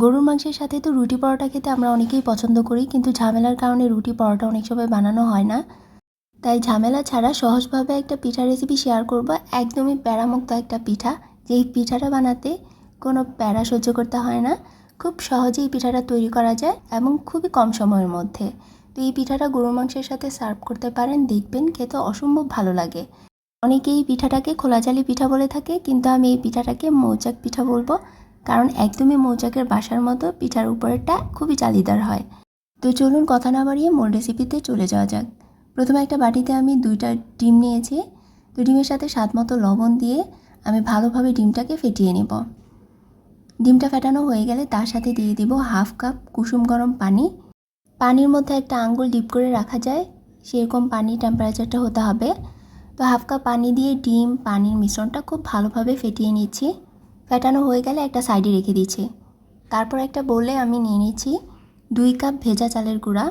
গরুর মাংসের সাথে তো রুটি পরোটা খেতে আমরা অনেকেই পছন্দ করি, কিন্তু ঝামেলার কারণে রুটি পরোটা অনেক সময় বানানো হয় না। তাই ঝামেলা ছাড়া সহজভাবে একটা পিঠা রেসিপি শেয়ার করব, একদমই প্যারামুক্ত একটা পিঠা। যেই পিঠাটা বানাতে কোনো প্যারা সহ্য করতে হয় না, খুব সহজেই পিঠাটা তৈরি করা যায় এবং খুবই কম সময়ের মধ্যে। তো এই পিঠাটা গরুর মাংসের সাথে সার্ভ করতে পারেন, দেখবেন খেতে অসম্ভব ভালো লাগে। অনেকেই এই পিঠাটাকে খোলাচালি পিঠা বলে থাকে, কিন্তু আমি এই পিঠাটাকে মৌচাক পিঠা বলবো, কারণ একদমই মৌচাকের বাসার মতো পিঠার উপরেরটা খুবই জালিদার হয়। তো চলুন কথা না বাড়িয়ে মূল রেসিপিতে চলে যাওয়া যাক। প্রথমে একটা বাটিতে আমি 2টা ডিম নিয়েছি। তো ডিমের সাথে স্বাদ মতো লবণ দিয়ে আমি ভালোভাবে ডিমটাকে ফেটিয়ে নেব। ডিমটা ফেটানো হয়ে গেলে তার সাথে দিয়ে দিব 1/2 কাপ কুসুম গরম পানি। পানির মধ্যে একটা আঙ্গুল ডিপ করে রাখা যায় সেরকম পানি টেম্পারেচারটা হতে হবে। তো 1/2 কাপ পানি দিয়ে ডিম পানির মিশ্রণটা খুব ভালোভাবে ফেটিয়ে নিচ্ছি। ফেটানো হয়ে গেলে একটা সাইডে রেখে দিচ্ছি। তারপর একটা বোলে আমি নিয়ে নিচ্ছি 2 কাপ ভেজা চালের গুঁড়া।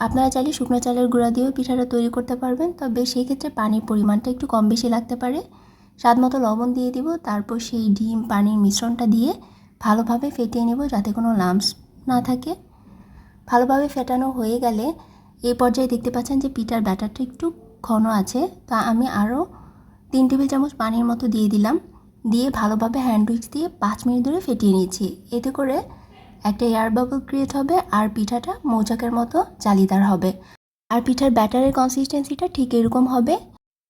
আপনারা চাইলে শুকনো চালের গুঁড়া দিয়েও পিঠাটা তৈরি করতে পারবেন, তবে সেই ক্ষেত্রে পানির পরিমাণটা একটু কম বেশি লাগতে পারে। স্বাদ মতো লবণ দিয়ে দিব। তারপর সেই ডিম পানির মিশ্রণটা দিয়ে ভালোভাবে ফেটিয়ে নেব যাতে কোনো লাম্পস না থাকে। ভালোভাবে ফেটানো হয়ে গেলে এই পর্যায়ে দেখতে পাচ্ছেন যে পিঠার ব্যাটারটা একটু ঘন আছে। তা আমি আরও 3 টেবিল চামচ পানির মতো দিয়ে দিলাম। দিয়ে ভালোভাবে হ্যান্ড উইক্স দিয়ে 5 মিনিট ধরে ফেটিয়ে নিচ্ছি। এতে করে একটা এয়ার বাবল ক্রিয়েট হবে আর পিঠাটা মৌচাকের মতো জালিদার হবে। আর পিঠার ব্যাটারের কনসিস্টেন্সিটা ঠিক এরকম হবে।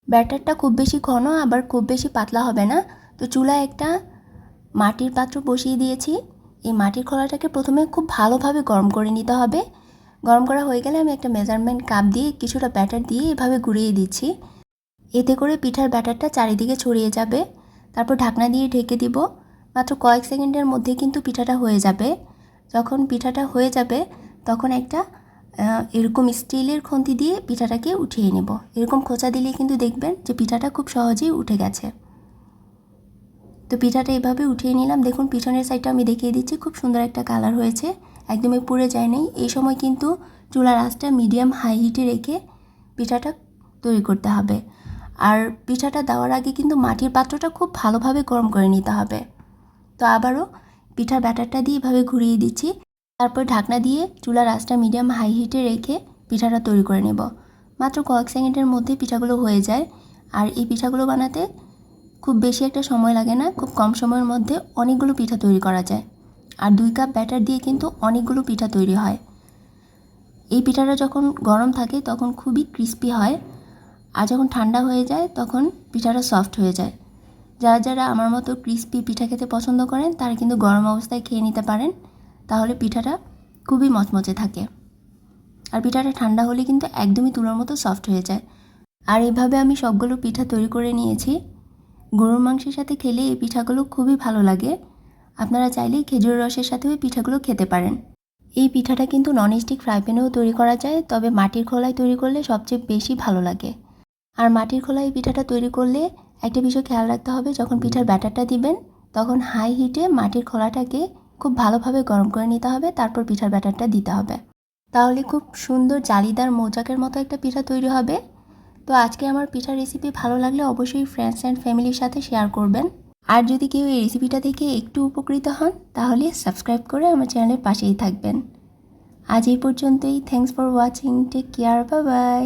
ব্যাটারটা খুব বেশি ঘন আবার খুব বেশি পাতলা হবে না। তো চুলায় একটা মাটির পাত্র বসিয়ে দিয়েছি। এই মাটির খোলাটাকে প্রথমে খুব ভালোভাবে গরম করে নিতে হবে। গরম করা হয়ে গেলে আমি একটা মেজারমেন্ট কাপ দিয়ে কিছুটা ব্যাটার দিয়ে এভাবে ঘুরিয়ে দিচ্ছি। এতে করে পিঠার ব্যাটারটা চারিদিকে ছড়িয়ে যাবে। তারপর ঢাকনা দিয়ে ঢেকে দিব। মাত্র কয়েক সেকেন্ডের মধ্যে কিন্তু পিঠাটা হয়ে যাবে। যখন পিঠাটা হয়ে যাবে তখন একটা এরকম স্টিলের খুন্তি দিয়ে পিঠাটাকে উঠিয়ে নেব। এরকম খোঁচা দিলে কিন্তু দেখবেন যে পিঠাটা খুব সহজেই উঠে গেছে। তো পিঠাটা এভাবে উঠিয়ে নিলাম। দেখুন পিছনের সাইডটা আমি দেখিয়ে দিচ্ছি, খুব সুন্দর একটা কালার হয়েছে, একদমই পুড়ে যায় নাই। এই সময় কিন্তু চুলার আঁচটা মিডিয়াম হাই হিটে রেখে পিঠাটা তৈরি করতে হবে। আর পিঠাটা দেওয়ার আগে কিন্তু মাটির পাত্রটা খুব ভালোভাবে গরম করে নিতে হবে। তো আবারও পিঠার ব্যাটারটা দিয়ে এভাবে ঘুরিয়ে দিচ্ছি। তারপর ঢাকনা দিয়ে চুলার আঁচটা মিডিয়াম হাই হিটে রেখে পিঠাটা তৈরি করে নেব। মাত্র কয়েক সেকেন্ডের মধ্যে পিঠাগুলো হয়ে যায়। আর এই পিঠাগুলো বানাতে খুব বেশি একটা সময় লাগে না, খুব কম সময়ের মধ্যে অনেকগুলো পিঠা তৈরি করা যায়। আর 2 কাপ ব্যাটার দিয়ে কিন্তু অনেকগুলো পিঠা তৈরি হয়। এই পিঠাটা যখন গরম থাকে তখন খুবই ক্রিস্পি হয়, আর যখন ঠান্ডা হয়ে যায় তখন পিঠাটা সফট হয়ে যায়। যারা যারা আমার মতো ক্রিস্পি পিঠা খেতে পছন্দ করেন তারা কিন্তু গরম অবস্থায় খেয়ে নিতে পারেন, তাহলে পিঠাটা খুবই মচমচে থাকে। আর পিঠাটা ঠান্ডা হলে কিন্তু একদমই তুলোর মতো সফট হয়ে যায়। আর এইভাবে আমি সবগুলো পিঠা তৈরি করে নিয়েছি। গরুর মাংসের সাথে খেলে এই পিঠাগুলো খুবই ভালো লাগে। আপনারা চাইলেই খেজুর রসের সাথেও পিঠাগুলো খেতে পারেন। এই পিঠাটা কিন্তু ননস্টিক ফ্রাই প্যানেও তৈরি করা যায়, তবে মাটির খোলায় তৈরি করলে সবচেয়ে বেশি ভালো লাগে। আর মাটির খোলায় এই পিঠাটা তৈরি করলে একটা বিষয় খেয়াল রাখতে হবে, যখন পিঠার ব্যাটারটা দিবেন তখন হাই হিটে মাটির খোলাটাকে খুব ভালোভাবে গরম করে নিতে হবে, তারপর পিঠার ব্যাটারটা দিতে হবে। তাহলে খুব সুন্দর জালিদার মৌচাকের মতো একটা পিঠা তৈরি হবে। তো আজকে আমার পিঠার রেসিপি ভালো লাগলে অবশ্যই ফ্রেন্ডস অ্যান্ড ফ্যামিলির সাথে শেয়ার করবেন। আর যদি কেউ এই রেসিপিটা দেখে একটু উপকৃত হন তাহলে সাবস্ক্রাইব করে আমার চ্যানেলের পাশেই থাকবেন। আজ এই পর্যন্তই। Thanks for watching. Take care. Bye by.